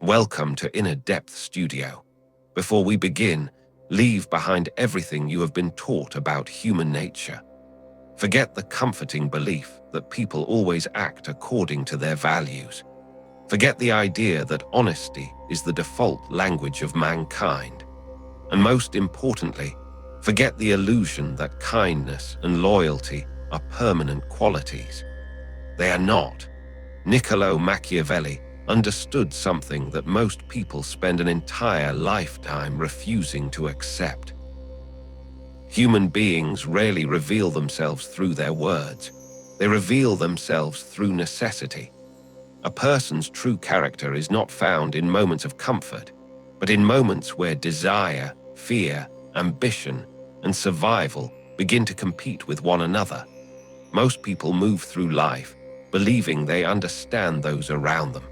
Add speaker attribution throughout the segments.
Speaker 1: Welcome to Inner Depth Studio. Before we begin, leave behind everything you have been taught about human nature. Forget the comforting belief that people always act according to their values. Forget the idea that honesty is the default language of mankind. And most importantly, forget the illusion that kindness and loyalty are permanent qualities. They are not. Niccolo Machiavelli understood something that most people spend an entire lifetime refusing to accept. Human beings rarely reveal themselves through their words. They reveal themselves through necessity. A person's true character is not found in moments of comfort, but in moments where desire, fear, ambition, and survival begin to compete with one another. Most people move through life believing they understand those around them.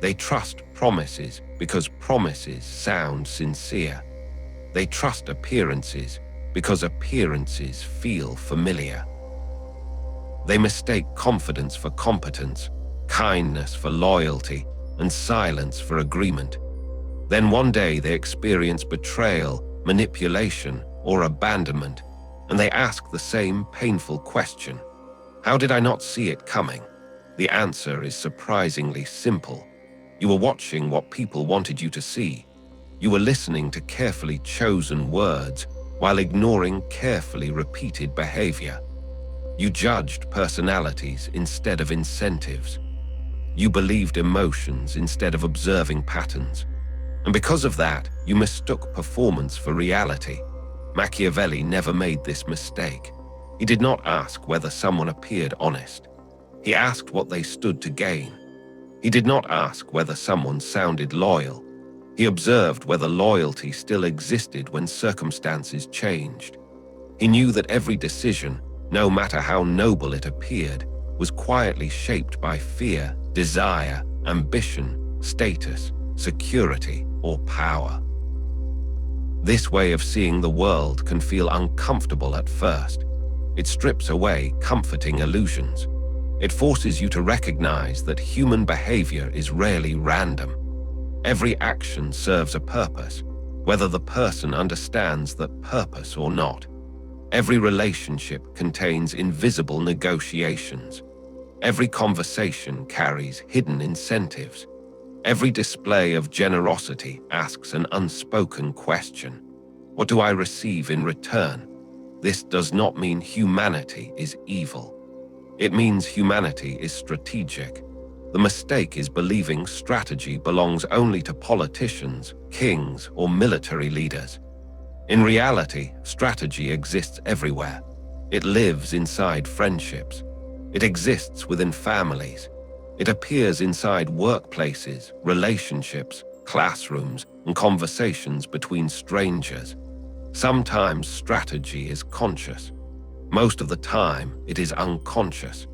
Speaker 1: They trust promises because promises sound sincere. They trust appearances because appearances feel familiar. They mistake confidence for competence, kindness for loyalty, and silence for agreement. Then one day they experience betrayal, manipulation, or abandonment, and they ask the same painful question: how did I not see it coming? The answer is surprisingly simple. You were watching what people wanted you to see. You were listening to carefully chosen words while ignoring carefully repeated behavior. You judged personalities instead of incentives. You believed emotions instead of observing patterns. And because of that, you mistook performance for reality. Machiavelli never made this mistake. He did not ask whether someone appeared honest. He asked what they stood to gain. He did not ask whether someone sounded loyal. He observed whether loyalty still existed when circumstances changed. He knew that every decision, no matter how noble it appeared, was quietly shaped by fear, desire, ambition, status, security, or power. This way of seeing the world can feel uncomfortable at first. It strips away comforting illusions. It forces you to recognize that human behavior is rarely random. Every action serves a purpose, whether the person understands that purpose or not. Every relationship contains invisible negotiations. Every conversation carries hidden incentives. Every display of generosity asks an unspoken question: what do I receive in return? This does not mean humanity is evil. It means humanity is strategic. The mistake is believing strategy belongs only to politicians, kings, or military leaders. In reality, strategy exists everywhere. It lives inside friendships. It exists within families. It appears inside workplaces, relationships, classrooms, and conversations between strangers. Sometimes strategy is conscious. Most of the time, it is unconscious.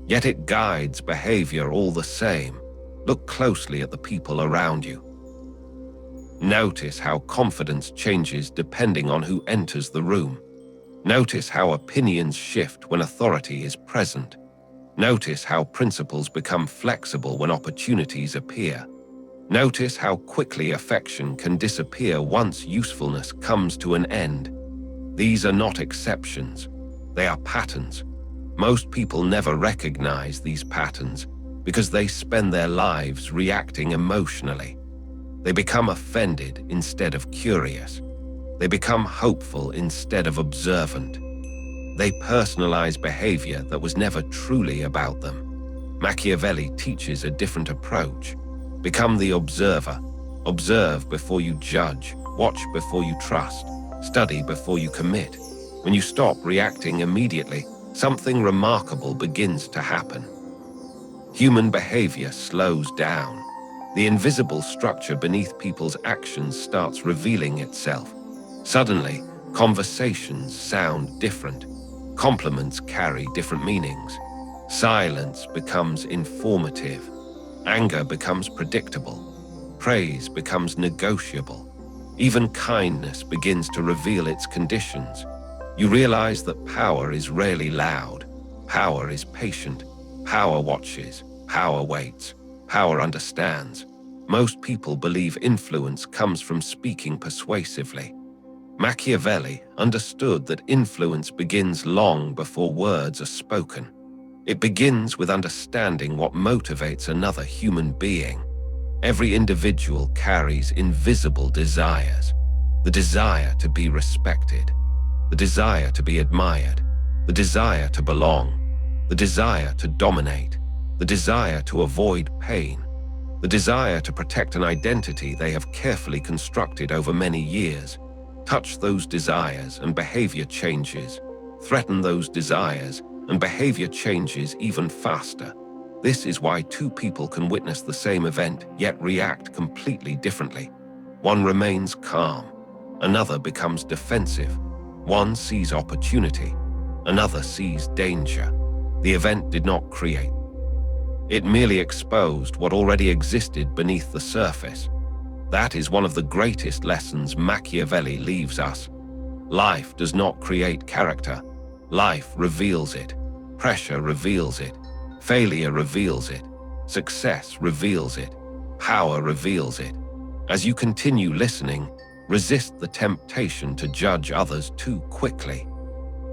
Speaker 1: Yet it guides behavior all the same. Look closely at the people around you. Notice how confidence changes depending on who enters the room. Notice how opinions shift when authority is present. Notice how principles become flexible when opportunities appear. Notice how quickly affection can disappear once usefulness comes to an end. These are not exceptions. They are patterns. Most people never recognize these patterns because they spend their lives reacting emotionally. They become offended instead of curious. They become hopeful instead of observant. They personalize behavior that was never truly about them. Machiavelli teaches a different approach. Become the observer. Observe before you judge. Watch before you trust. Study before you commit. When you stop reacting immediately, something remarkable begins to happen. Human behavior slows down. The invisible structure beneath people's actions starts revealing itself. Suddenly, conversations sound different. Compliments carry different meanings. Silence becomes informative. Anger becomes predictable. Praise becomes negotiable. Even kindness begins to reveal its conditions. You realize that power is rarely loud. Power is patient. Power watches. Power waits. Power understands. most people believe influence comes from speaking persuasively. Machiavelli understood that influence begins long before words are spoken. It begins with understanding what motivates another human being. Every individual carries invisible desires. The desire to be respected, the desire to be admired, the desire to belong, the desire to dominate, the desire to avoid pain, the desire to protect an identity they have carefully constructed over many years. Touch those desires and behavior changes. Threaten those desires and behavior changes even faster. This is why two people can witness the same event yet react completely differently. One remains calm, another becomes defensive. One sees opportunity, another sees danger. The event did not create. It merely exposed what already existed beneath the surface. That is one of the greatest lessons Machiavelli leaves us. Life does not create character. Life reveals it. Pressure reveals it. Failure reveals it. Success reveals it. Power reveals it. As you continue listening, resist the temptation to judge others too quickly.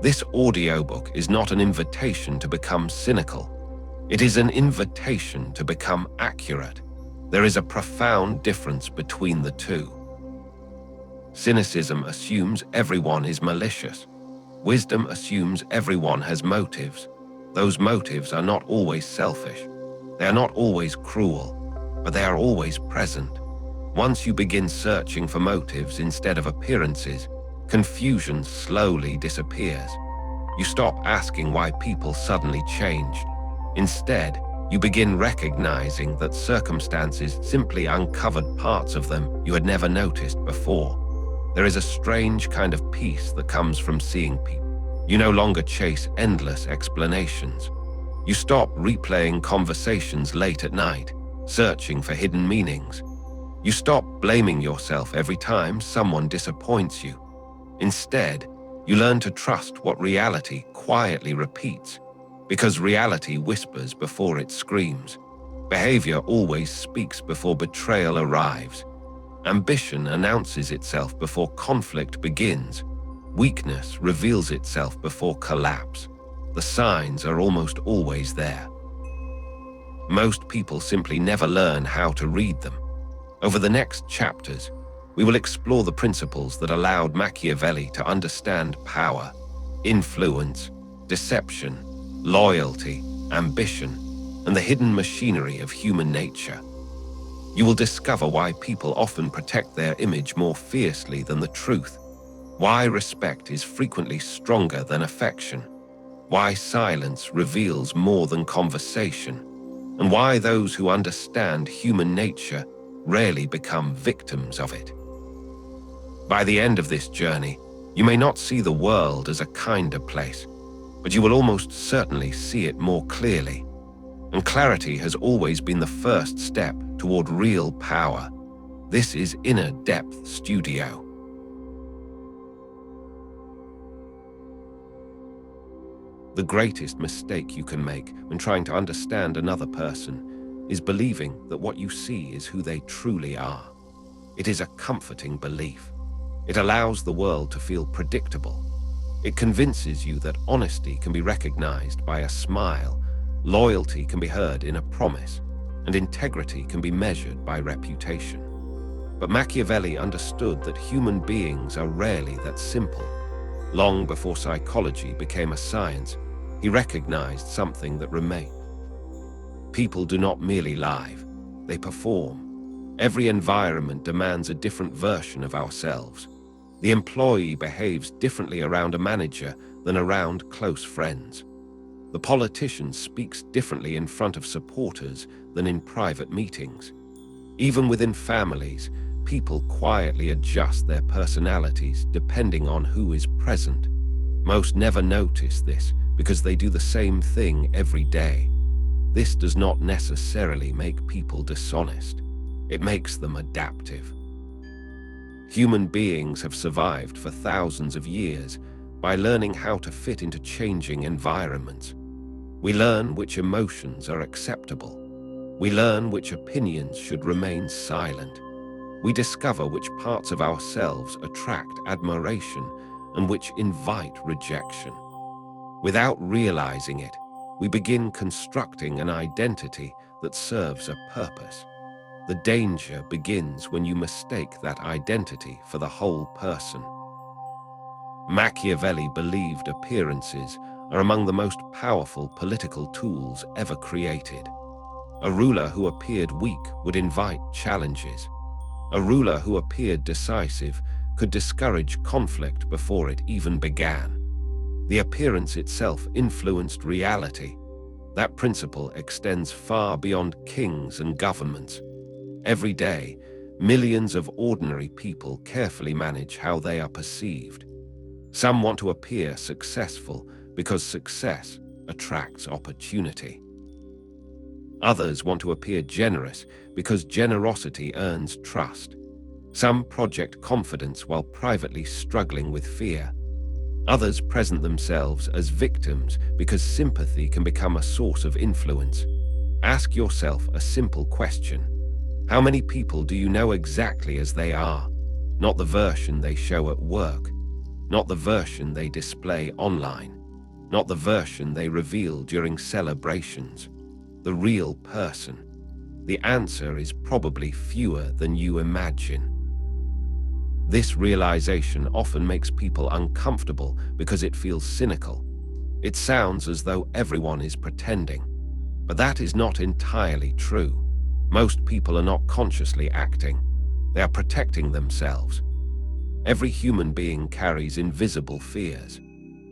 Speaker 1: This audiobook is not an invitation to become cynical. It is an invitation to become accurate. There is a profound difference between the two. Cynicism assumes everyone is malicious. Wisdom assumes everyone has motives. Those motives are not always selfish. They are not always cruel, but they are always present. Once you begin searching for motives instead of appearances, confusion slowly disappears. You stop asking why people suddenly changed. Instead, you begin recognizing that circumstances simply uncovered parts of them you had never noticed before. There is a strange kind of peace that comes from seeing people. You no longer chase endless explanations. You stop replaying conversations late at night, searching for hidden meanings. You stop blaming yourself every time someone disappoints you. Instead, you learn to trust what reality quietly repeats, because reality whispers before it screams. Behavior always speaks before betrayal arrives. Ambition announces itself before conflict begins. Weakness reveals itself before collapse. The signs are almost always there. Most people simply never learn how to read them. Over the next chapters, we will explore the principles that allowed Machiavelli to understand power, influence, deception, loyalty, ambition, and the hidden machinery of human nature. You will discover why people often protect their image more fiercely than the truth, why respect is frequently stronger than affection, why silence reveals more than conversation, and why those who understand human nature rarely become victims of it. By the end of this journey, you may not see the world as a kinder place, but you will almost certainly see it more clearly. And clarity has always been the first step toward real power. This is Inner Depth Studio. The greatest mistake you can make when trying to understand another person is believing that what you see is who they truly are. It is a comforting belief. It allows the world to feel predictable. It convinces you that honesty can be recognized by a smile, loyalty can be heard in a promise, and integrity can be measured by reputation. But Machiavelli understood that human beings are rarely that simple. Long before psychology became a science, he recognized something that remained. People do not merely lie, they perform. Every environment demands a different version of ourselves. The employee behaves differently around a manager than around close friends. The politician speaks differently in front of supporters than in private meetings. Even within families, people quietly adjust their personalities depending on who is present. Most never notice this because they do the same thing every day. This does not necessarily make people dishonest. It makes them adaptive. Human beings have survived for thousands of years by learning how to fit into changing environments. We learn which emotions are acceptable, We learn which opinions should remain silent. We discover which parts of ourselves attract admiration and which invite rejection. Without realizing it, we begin constructing an identity that serves a purpose. The danger begins when you mistake that identity for the whole person. Machiavelli believed appearances are among the most powerful political tools ever created. A ruler who appeared weak would invite challenges. A ruler who appeared decisive could discourage conflict before it even began. The appearance itself influenced reality. That principle extends far beyond kings and governments. Every day, millions of ordinary people carefully manage how they are perceived. Some want to appear successful because success attracts opportunity. Others want to appear generous because generosity earns trust. Some project confidence while privately struggling with fear. Others present themselves as victims because sympathy can become a source of influence. Ask yourself a simple question. How many people do you know exactly as they are? Not the version they show at work. Not the version they display online. Not the version they reveal during celebrations. The real person. The answer is probably fewer than you imagine. This realization often makes people uncomfortable because it feels cynical. It sounds as though everyone is pretending. But that is not entirely true. Most people are not consciously acting. They are protecting themselves. Every human being carries invisible fears.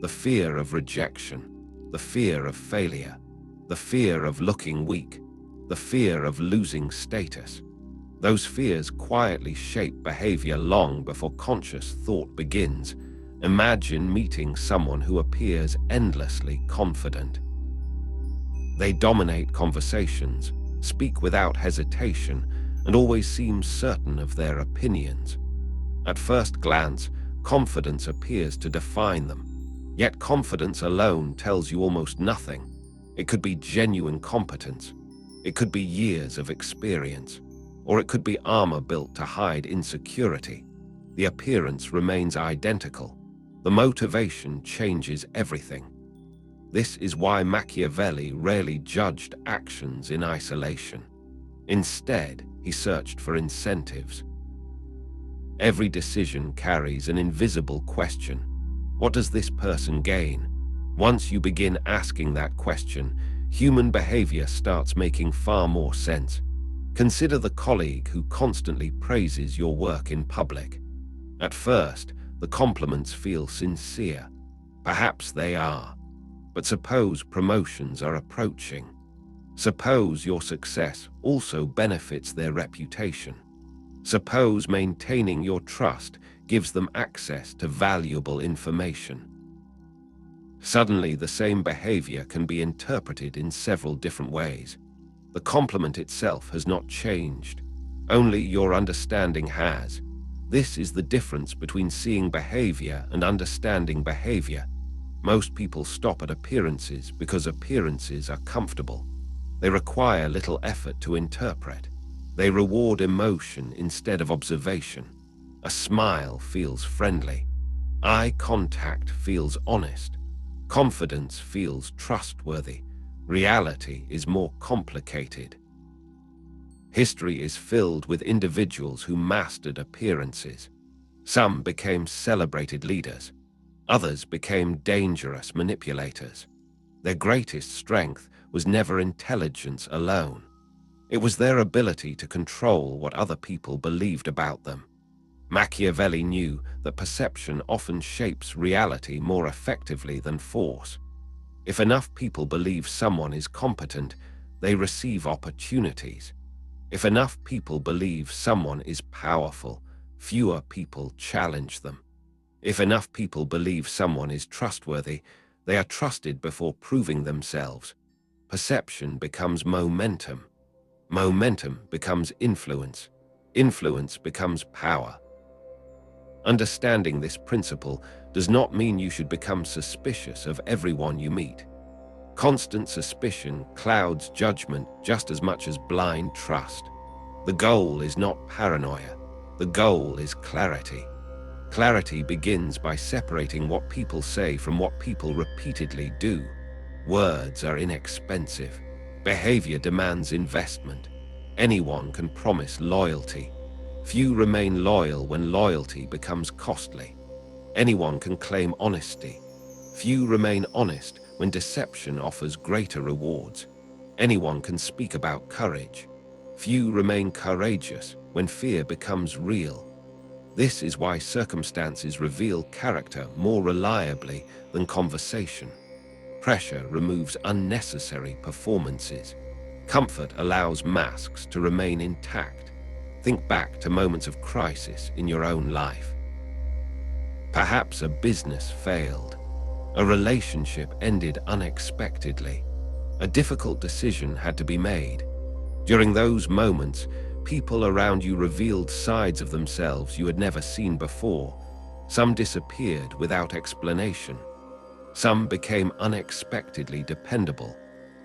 Speaker 1: The fear of rejection, the fear of failure, the fear of looking weak, the fear of losing status. Those fears quietly shape behavior long before conscious thought begins. Imagine meeting someone who appears endlessly confident. They dominate conversations, speak without hesitation, and always seem certain of their opinions. At first glance, confidence appears to define them. Yet confidence alone tells you almost nothing. It could be genuine competence. It could be years of experience. Or it could be armor built to hide insecurity. The appearance remains identical. The motivation changes everything. This is why Machiavelli rarely judged actions in isolation. Instead, he searched for incentives. Every decision carries an invisible question. What does this person gain? Once you begin asking that question, human behavior starts making far more sense. Consider the colleague who constantly praises your work in public. At first, the compliments feel sincere. Perhaps they are. But suppose promotions are approaching. Suppose your success also benefits their reputation. Suppose maintaining your trust gives them access to valuable information. Suddenly, the same behavior can be interpreted in several different ways. The compliment itself has not changed. Only your understanding has. This is the difference between seeing behavior and understanding behavior. Most people stop at appearances because appearances are comfortable. They require little effort to interpret. They reward emotion instead of observation. A smile feels friendly. Eye contact feels honest. Confidence feels trustworthy. Reality is more complicated. History is filled with individuals who mastered appearances. Some became celebrated leaders. Others became dangerous manipulators. Their greatest strength was never intelligence alone. It was their ability to control what other people believed about them. Machiavelli knew that perception often shapes reality more effectively than force. If enough people believe someone is competent, they receive opportunities. If enough people believe someone is powerful, fewer people challenge them. If enough people believe someone is trustworthy, they are trusted before proving themselves. Perception becomes momentum. Momentum becomes influence. Influence becomes power. Understanding this principle does not mean you should become suspicious of everyone you meet. Constant suspicion clouds judgment just as much as blind trust. The goal is not paranoia. The goal is clarity. Clarity begins by separating what people say from what people repeatedly do. Words are inexpensive. Behavior demands investment. Anyone can promise loyalty. Few remain loyal when loyalty becomes costly. Anyone can claim honesty. Few remain honest when deception offers greater rewards. Anyone can speak about courage. Few remain courageous when fear becomes real. This is why circumstances reveal character more reliably than conversation. Pressure removes unnecessary performances. Comfort allows masks to remain intact. Think back to moments of crisis in your own life. Perhaps a business failed. A relationship ended unexpectedly. A difficult decision had to be made. During those moments, people around you revealed sides of themselves you had never seen before. Some disappeared without explanation. Some became unexpectedly dependable.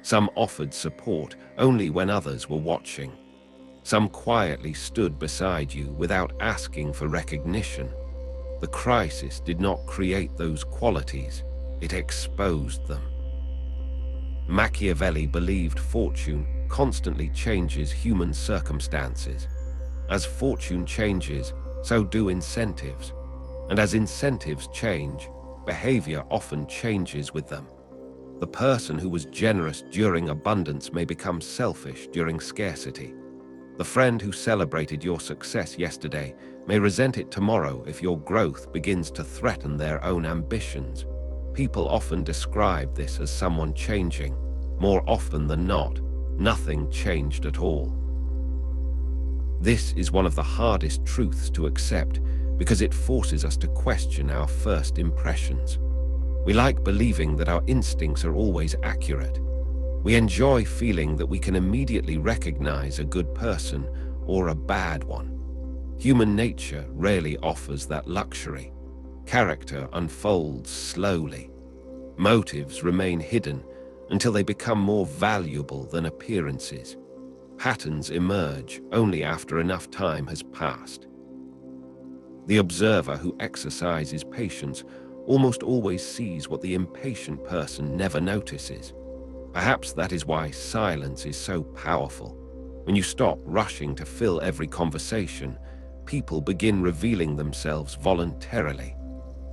Speaker 1: Some offered support only when others were watching. Some quietly stood beside you without asking for recognition. The crisis did not create those qualities, it exposed them. Machiavelli believed fortune constantly changes human circumstances. As fortune changes, so do incentives. And as incentives change, behavior often changes with them. The person who was generous during abundance may become selfish during scarcity. The friend who celebrated your success yesterday may resent it tomorrow if your growth begins to threaten their own ambitions. People often describe this as someone changing. More often than not, nothing changed at all. This is one of the hardest truths to accept because it forces us to question our first impressions. We like believing that our instincts are always accurate. We enjoy feeling that we can immediately recognize a good person or a bad one. Human nature rarely offers that luxury. Character unfolds slowly. Motives remain hidden until they become more valuable than appearances. Patterns emerge only after enough time has passed. The observer who exercises patience almost always sees what the impatient person never notices. Perhaps that is why silence is so powerful. When you stop rushing to fill every conversation, people begin revealing themselves voluntarily.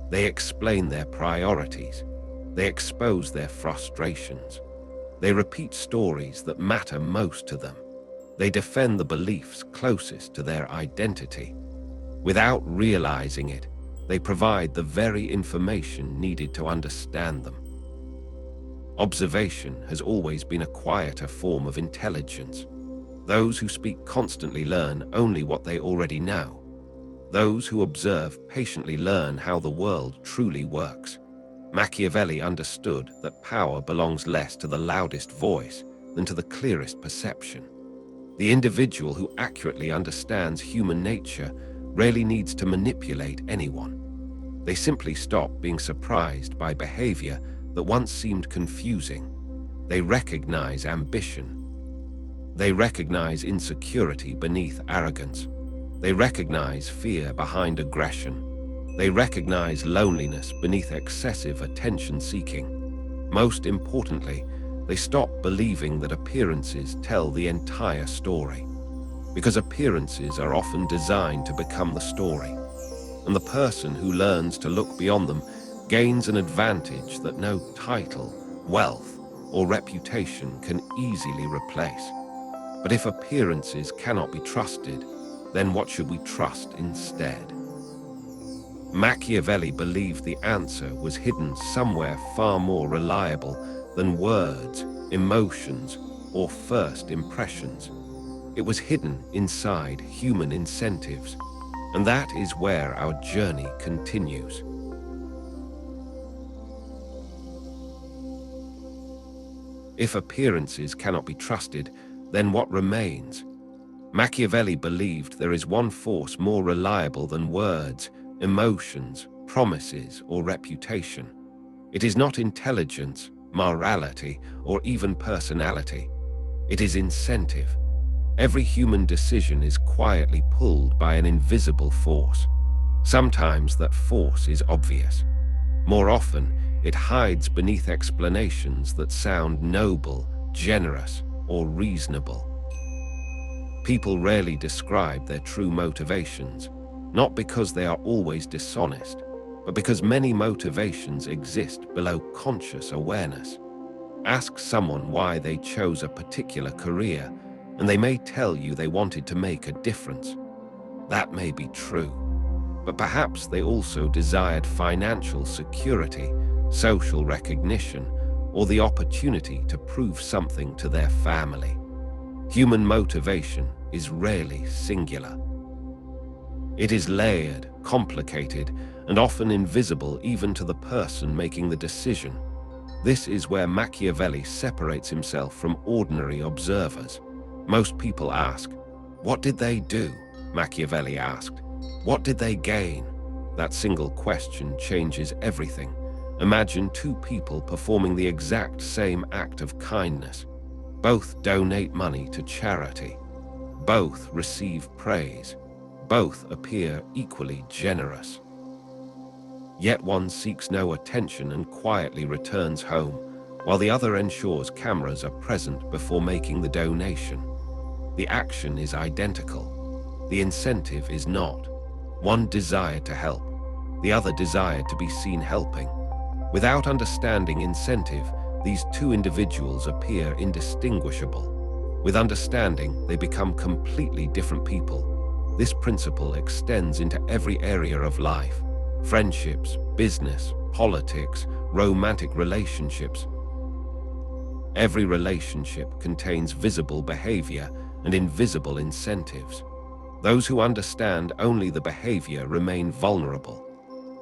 Speaker 1: They explain their priorities. They expose their frustrations. They repeat stories that matter most to them. They defend the beliefs closest to their identity. Without realizing it, they provide the very information needed to understand them. Observation has always been a quieter form of intelligence. Those who speak constantly learn only what they already know. Those who observe patiently learn how the world truly works. Machiavelli understood that power belongs less to the loudest voice than to the clearest perception. The individual who accurately understands human nature rarely needs to manipulate anyone. They simply stop being surprised by behavior that once seemed confusing. They recognize ambition. They recognize insecurity beneath arrogance. They recognize fear behind aggression. They recognize loneliness beneath excessive attention-seeking. Most importantly, they stop believing that appearances tell the entire story. Because appearances are often designed to become the story. And the person who learns to look beyond them gains an advantage that no title, wealth, or reputation can easily replace. But if appearances cannot be trusted, then what should we trust instead? Machiavelli believed the answer was hidden somewhere far more reliable than words, emotions, or first impressions. It was hidden inside human incentives, and that is where our journey continues. If appearances cannot be trusted, then what remains? Machiavelli believed there is one force more reliable than words, emotions, promises, or reputation. It is not intelligence, morality, or even personality. It is incentive. Every human decision is quietly pulled by an invisible force. Sometimes that force is obvious. More often, it hides beneath explanations that sound noble, generous, or reasonable. People rarely describe their true motivations, not because they are always dishonest, but because many motivations exist below conscious awareness. Ask someone why they chose a particular career, and they may tell you they wanted to make a difference. That may be true, but perhaps they also desired financial security, social recognition, or the opportunity to prove something to their family. Human motivation is rarely singular. It is layered, complicated, and often invisible even to the person making the decision. This is where Machiavelli separates himself from ordinary observers. Most people ask, "What did they do?" Machiavelli asked, "What did they gain?" That single question changes everything. Imagine two people performing the exact same act of kindness. Both donate money to charity. Both receive praise. Both appear equally generous. Yet one seeks no attention and quietly returns home, while the other ensures cameras are present before making the donation. The action is identical. The incentive is not. One desired to help. The other desired to be seen helping. Without understanding incentive, these two individuals appear indistinguishable. With understanding, they become completely different people. This principle extends into every area of life: friendships, business, politics, romantic relationships. Every relationship contains visible behavior and invisible incentives. Those who understand only the behavior remain vulnerable.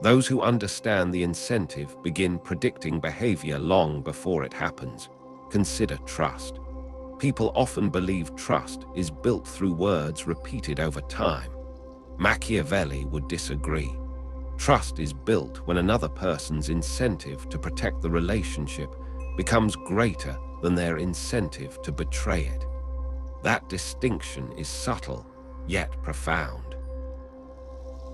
Speaker 1: Those who understand the incentive begin predicting behavior long before it happens. Consider trust. People often believe trust is built through words repeated over time. Machiavelli would disagree. Trust is built when another person's incentive to protect the relationship becomes greater than their incentive to betray it. That distinction is subtle, yet profound.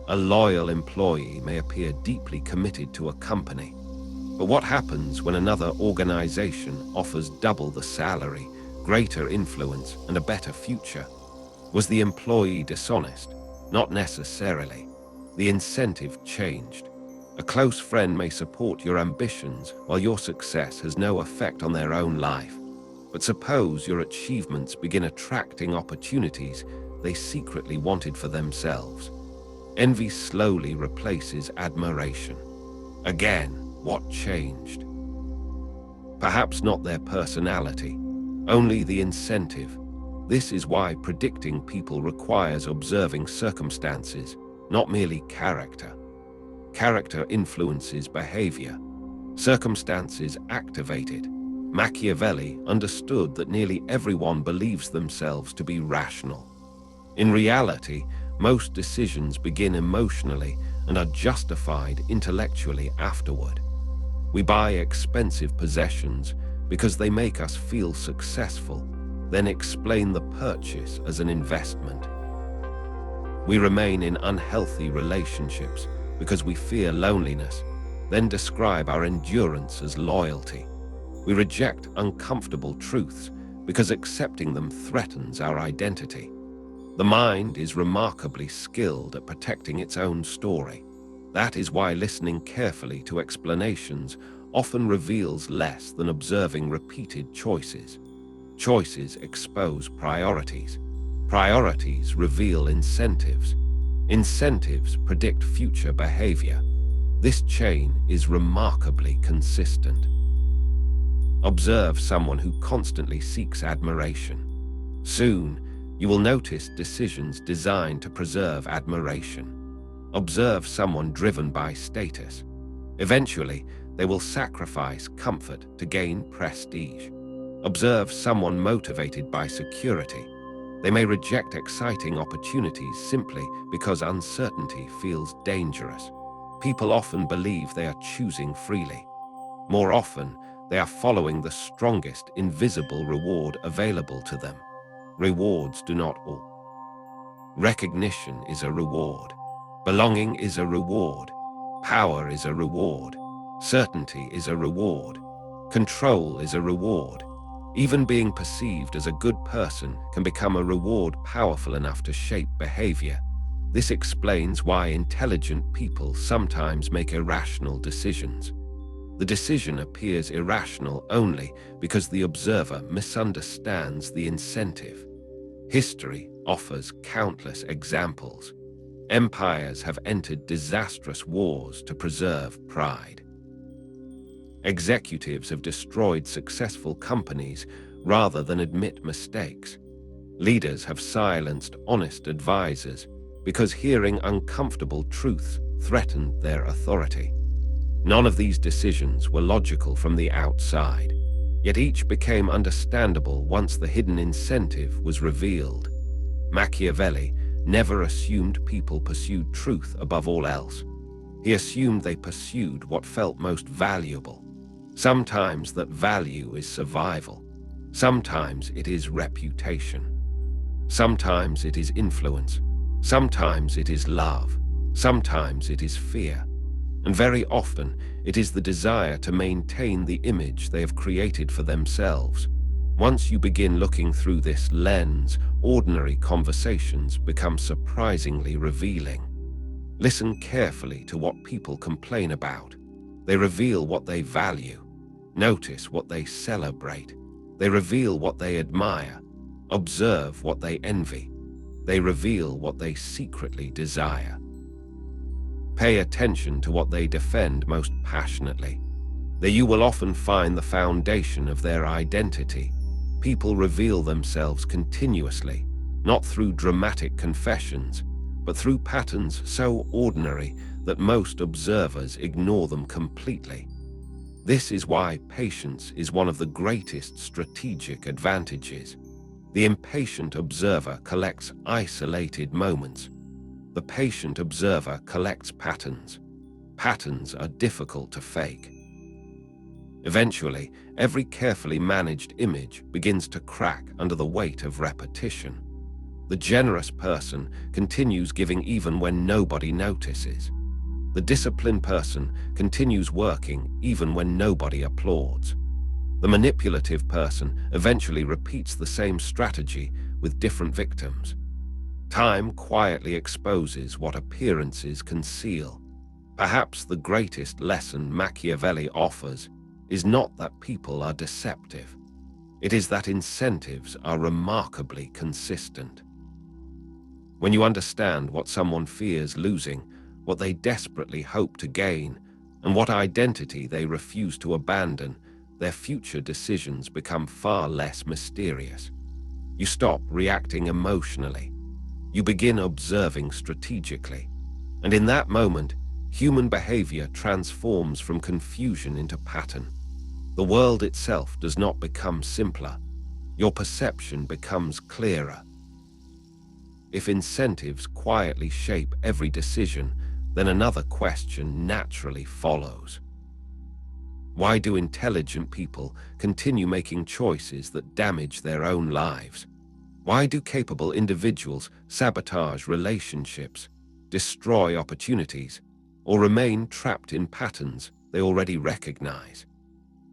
Speaker 1: A loyal employee may appear deeply committed to a company, but what happens when another organization offers double the salary, greater influence, and a better future? Was the employee dishonest? Not necessarily. The incentive changed. A close friend may support your ambitions while your success has no effect on their own life. But suppose your achievements begin attracting opportunities they secretly wanted for themselves. Envy slowly replaces admiration. Again, what changed? Perhaps not their personality, only the incentive. This is why predicting people requires observing circumstances, not merely character. Character influences behavior. Circumstances activate it. Machiavelli understood that nearly everyone believes themselves to be rational. In reality, most decisions begin emotionally and are justified intellectually afterward. We buy expensive possessions because they make us feel successful, then explain the purchase as an investment. We remain in unhealthy relationships because we fear loneliness, then describe our endurance as loyalty. We reject uncomfortable truths because accepting them threatens our identity. The mind is remarkably skilled at protecting its own story. That is why listening carefully to explanations often reveals less than observing repeated choices. Choices expose priorities. Priorities reveal incentives. Incentives predict future behavior. This chain is remarkably consistent. Observe someone who constantly seeks admiration. Soon, you will notice decisions designed to preserve admiration. Observe someone driven by status. Eventually, they will sacrifice comfort to gain prestige. Observe someone motivated by security. They may reject exciting opportunities simply because uncertainty feels dangerous. People often believe they are choosing freely. More often, they are following the strongest invisible reward available to them. Rewards do not all. Recognition is a reward. Belonging is a reward. Power is a reward. Certainty is a reward. Control is a reward. Even being perceived as a good person can become a reward powerful enough to shape behavior. This explains why intelligent people sometimes make irrational decisions. The decision appears irrational only because the observer misunderstands the incentive. History offers countless examples. Empires have entered disastrous wars to preserve pride. Executives have destroyed successful companies rather than admit mistakes. Leaders have silenced honest advisors because hearing uncomfortable truths threatened their authority. None of these decisions were logical from the outside, yet each became understandable once the hidden incentive was revealed. Machiavelli never assumed people pursued truth above all else. He assumed they pursued what felt most valuable. Sometimes that value is survival. Sometimes it is reputation. Sometimes it is influence. Sometimes it is love. Sometimes it is fear. And very often it is the desire to maintain the image they have created for themselves. Once you begin looking through this lens, ordinary conversations become surprisingly revealing. Listen carefully to what people complain about. They reveal what they value. Notice what they celebrate. They reveal what they admire. Observe what they envy. They reveal what they secretly desire. Pay attention to what they defend most passionately. There you will often find the foundation of their identity. People reveal themselves continuously, not through dramatic confessions, but through patterns so ordinary that most observers ignore them completely. This is why patience is one of the greatest strategic advantages. The impatient observer collects isolated moments. The patient observer collects patterns. Patterns are difficult to fake. Eventually, every carefully managed image begins to crack under the weight of repetition. The generous person continues giving even when nobody notices. The disciplined person continues working even when nobody applauds. The manipulative person eventually repeats the same strategy with different victims. Time quietly exposes what appearances conceal. Perhaps the greatest lesson Machiavelli offers is not that people are deceptive. It is that incentives are remarkably consistent. When you understand what someone fears losing, what they desperately hope to gain, and what identity they refuse to abandon, their future decisions become far less mysterious. You stop reacting emotionally. You begin observing strategically. And in that moment, human behavior transforms from confusion into pattern. The world itself does not become simpler. Your perception becomes clearer. If incentives quietly shape every decision, then another question naturally follows. Why do intelligent people continue making choices that damage their own lives? Why do capable individuals sabotage relationships, destroy opportunities, or remain trapped in patterns they already recognize?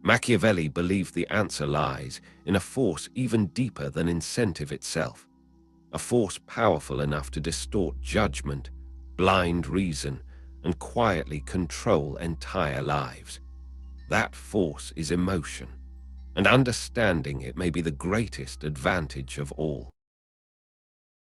Speaker 1: Machiavelli believed the answer lies in a force even deeper than incentive itself, a force powerful enough to distort judgment, blind reason, and quietly control entire lives. That force is emotion, and understanding it may be the greatest advantage of all.